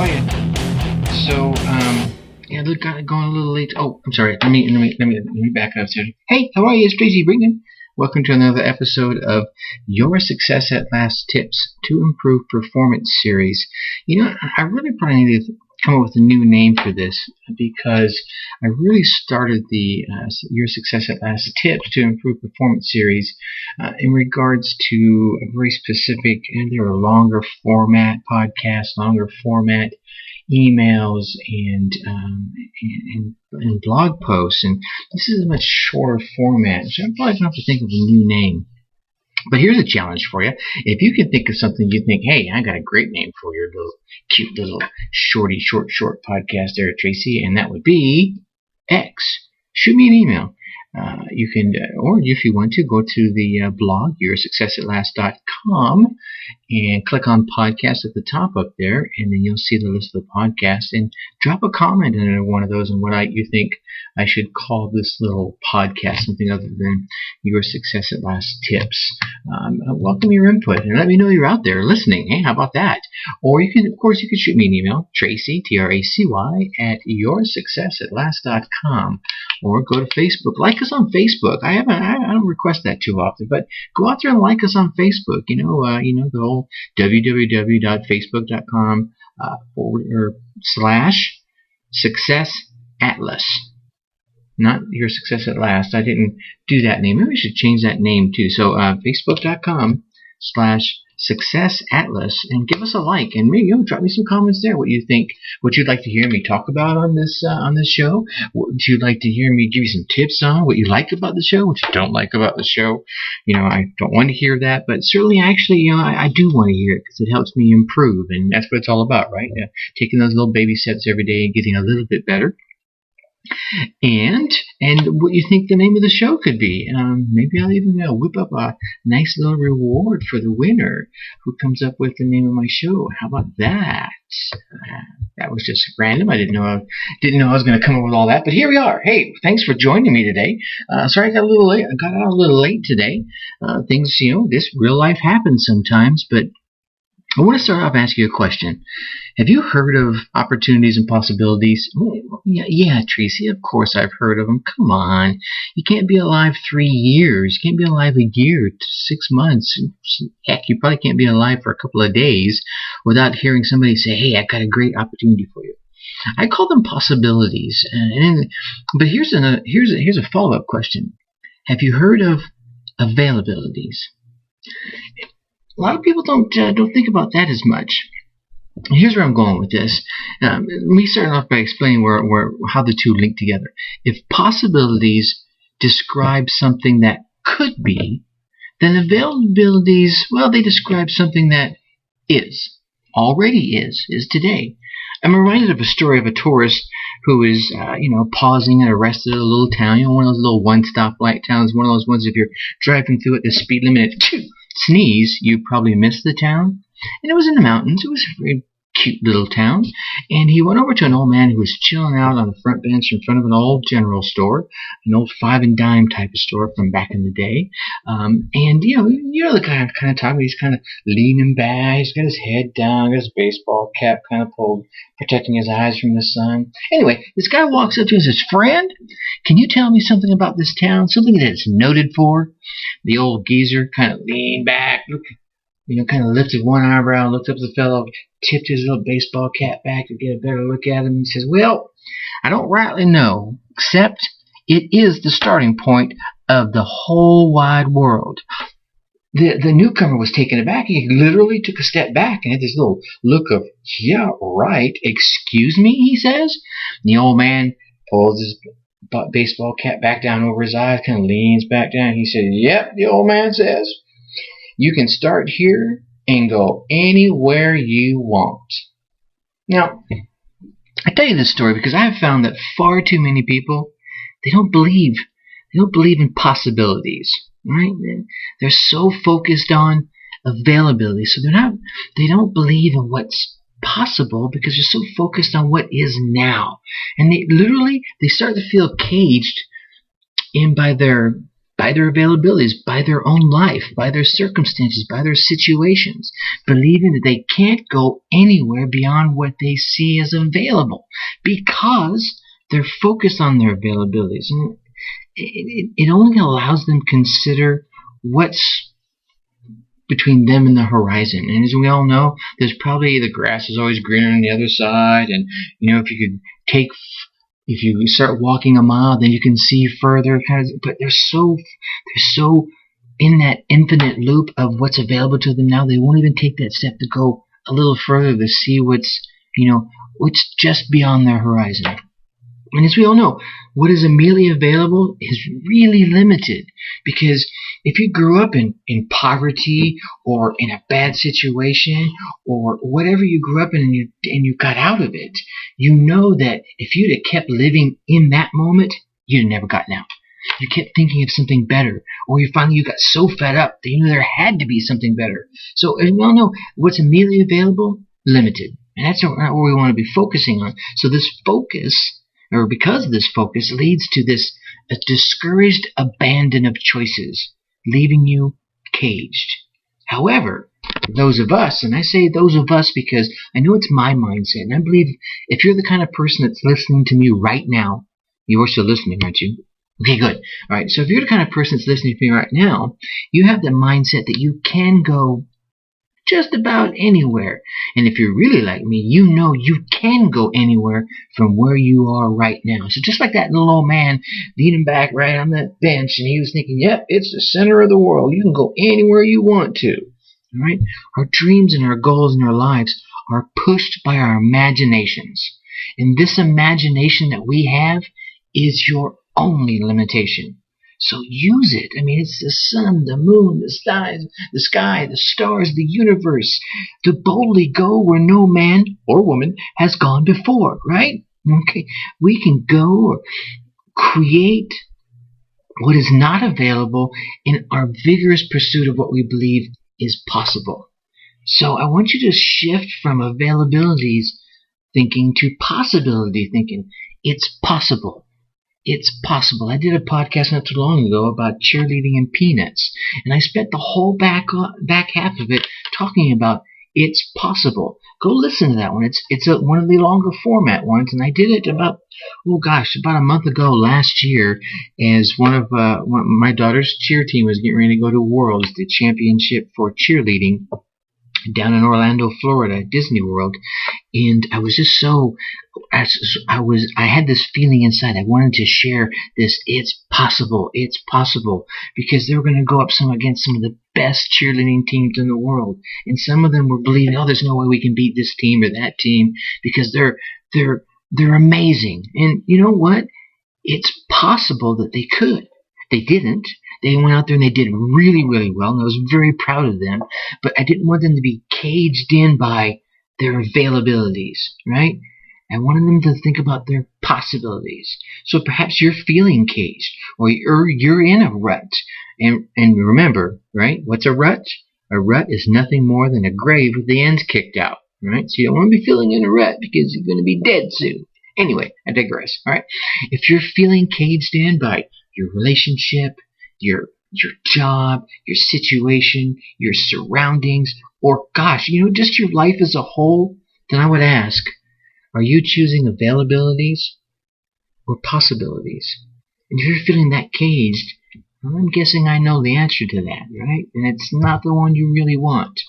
are you? So, yeah, look, going a little late. Oh, I'm sorry. Let me back up here. Hey, how are you? It's Tracy Brinkman. Welcome to another episode of Your Success at Last Tips to Improve Performance series. You know, I really probably need to come up with a new name for this because I really started the Your Success at Last Tips to Improve Performance series in regards to a very specific, either a longer format podcast, longer format emails, and blog posts. And this is a much shorter format, so I'm probably going to have to think of a new name. But here's a challenge for you. If you can think of something you think, hey, I got a great name for your little cute little short podcast there, Tracy, and that would be X. Shoot me an email. You can, or if you want to, go to the blog, yoursuccessatlast.com, and click on podcast at the top up there, and then you'll see the list of the podcasts, and drop a comment in one of those on what you think I should call this little podcast, something other than Your Success at Last Tips. Welcome your input, and let me know you're out there listening. Hey, how about that? Or you can, of course, you can shoot me an email, Tracy, Tracy, at yoursuccessatlast.com, or go to Facebook. Like us on Facebook. I don't request that too often, but go out there and like us on Facebook. The whole www.facebook.com /success atlas. Not Your Success at Last. I didn't do that name. Maybe we should change that name too. So facebook.com /success atlas, and give us a like, and maybe drop me some comments there. What you think? What you'd like to hear me talk about on this show? What would you like to hear me give you some tips on? What you like about the show? What you don't like about the show? I don't want to hear that, but certainly, actually, I do want to hear it because it helps me improve, and that's what it's all about, right? Taking those little baby steps every day and getting a little bit better. And what you think the name of the show could be. Maybe I'll even whip up a nice little reward for the winner who comes up with the name of my show. How about that? That was just random. I didn't know I was going to come up with all that, but here we are. Hey, thanks for joining me today. Sorry I got a little late. I got out a little late today. Things, this real life happens sometimes, but I want to start off asking you a question. Have you heard of opportunities and possibilities? Yeah, Tracy, of course I've heard of them. Come on. You can't be alive 3 years. You can't be alive a year, 6 months. Heck, you probably can't be alive for a couple of days without hearing somebody say, hey, I got a great opportunity for you. I call them possibilities. But here's a follow-up question. Have you heard of availabilities? A lot of people don't think about that as much. Here's where I'm going with this. Let me start off by explaining how the two link together. If possibilities describe something that could be, then availabilities, well, they describe something that already is today. I'm reminded of a story of a tourist who is, pausing and arrested at a little town. One of those little one-stop light towns. One of those ones if you're driving through at the speed limit, sneeze, you probably miss the town. And it was in the mountains. It was a very cute little town. And he went over to an old man who was chilling out on the front bench in front of an old general store, an old 5 and dime type of store from back in the day. And the kind of talking. He's kind of leaning back. He's got his head down, got his baseball cap kind of pulled, protecting his eyes from the sun. Anyway, this guy walks up to him and says, "Friend, can you tell me something about this town? Something that it's noted for?" The old geezer kind of leaned back, kind of lifted one eyebrow, looked up at the fellow, tipped his little baseball cap back to get a better look at him, and says, "Well, I don't rightly know, except it is the starting point of the whole wide world." The newcomer was taken aback. He literally took a step back and had this little look of, "Yeah, right, excuse me," he says. And the old man pulls his baseball cap back down over his eyes, kind of leans back down. He said, "Yep," the old man says, "you can start here and go anywhere you want." Now, I tell you this story because I have found that far too many people, they don't believe in possibilities, right? They're so focused on availability, so they don't believe in what's possible because they're so focused on what is now, and they start to feel caged in by their by their availabilities, by their own life, by their circumstances, by their situations, believing that they can't go anywhere beyond what they see as available because they're focused on their availabilities. And it only allows them to consider what's between them and the horizon. And as we all know, there's probably the grass is always greener on the other side. And, if you start walking a mile, then you can see further. But they're so in that infinite loop of what's available to them now, they won't even take that step to go a little further to see what's just beyond their horizon. And as we all know, what is immediately available is really limited, because if you grew up in poverty or in a bad situation or whatever you grew up in and you got out of it, you know that if you'd have kept living in that moment, you'd have never gotten out. You kept thinking of something better, or you got so fed up that you knew there had to be something better. So as we all know, what's immediately available, limited. And that's not what we want to be focusing on. So this focus, or because of this focus, leads to a discouraged abandon of choices, leaving you caged. However, those of us, and I say those of us because I know it's my mindset, and I believe if you're the kind of person that's listening to me right now, you are still listening, aren't you? Okay, good. All right, so if you're the kind of person that's listening to me right now, you have the mindset that you can go just about anywhere. And if you're really like me, you know you can go anywhere from where you are right now. So just like that little old man leaning back right on that bench, and he was thinking, yep, it's the center of the world. You can go anywhere you want to. All right? Our dreams and our goals in our lives are pushed by our imaginations. And this imagination that we have is your only limitation. So use it. I mean, it's the sun, the moon, the sky, the stars, the universe. To boldly go where no man or woman has gone before, right? Okay. We can go or create what is not available in our vigorous pursuit of what we believe is possible. So I want you to shift from availabilities thinking to possibility thinking. It's possible. It's possible. I did a podcast not too long ago about cheerleading and peanuts, and I spent the whole back half of it talking about it's possible. Go listen to that one. It's one of the longer format ones, and I did it about a month ago last year, as one of my daughter's cheer team was getting ready to go to Worlds, the championship for cheerleading, down in Orlando, Florida, at Disney World. And I was just I had this feeling inside. I wanted to share this. It's possible, because they were going to go up against some of the best cheerleading teams in the world. And some of them were believing, there's no way we can beat this team or that team, because they're amazing. And you know what? It's possible that they could. They didn't. They went out there and they did really, really well, and I was very proud of them. But I didn't want them to be caged in by their availabilities, right? I wanted them to think about their possibilities. So perhaps you're feeling caged, or you're in a rut. And remember, right? What's a rut? A rut is nothing more than a grave with the ends kicked out, right? So you don't want to be feeling in a rut because you're going to be dead soon. Anyway, I digress, all right? If you're feeling caged in by your relationship, your job, your situation, your surroundings, or just your life as a whole, then I would ask, are you choosing availabilities or possibilities? And if you're feeling that caged, well, I'm guessing I know the answer to that, right? And it's not the one you really want.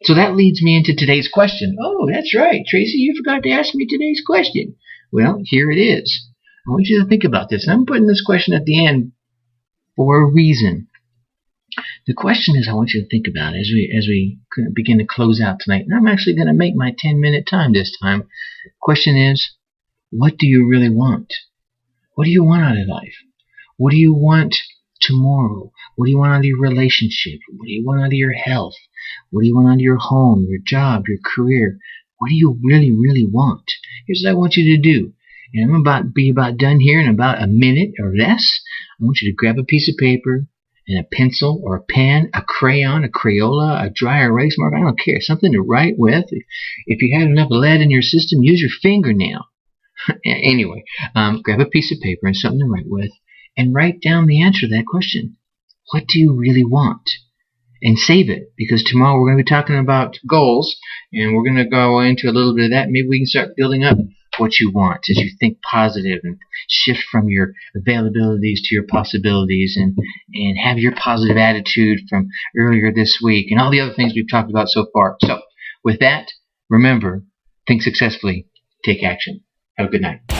So that leads me into today's question. Oh, that's right, Tracy, you forgot to ask me today's question. Well, here it is. I want you to think about this. I'm putting this question at the end for a reason. The question is, I want you to think about it as we begin to close out tonight. And I'm actually going to make my 10-minute time this time. The question is, what do you really want? What do you want out of life? What do you want tomorrow? What do you want out of your relationship? What do you want out of your health? What do you want out of your home, your job, your career? What do you really, really want? Here's what I want you to do. And I'm about to be done here in about a minute or less. I want you to grab a piece of paper and a pencil or a pen, a crayon, a Crayola, a dry erase marker. I don't care. Something to write with. If you have enough lead in your system, use your fingernail. Anyway, grab a piece of paper and something to write with, and write down the answer to that question. What do you really want? And save it, because tomorrow we're going to be talking about goals, and we're going to go into a little bit of that. Maybe we can start building up what you want as you think positive and shift from your availabilities to your possibilities, and have your positive attitude from earlier this week and all the other things we've talked about so far. So with that, remember, think successfully, take action. Have a good night.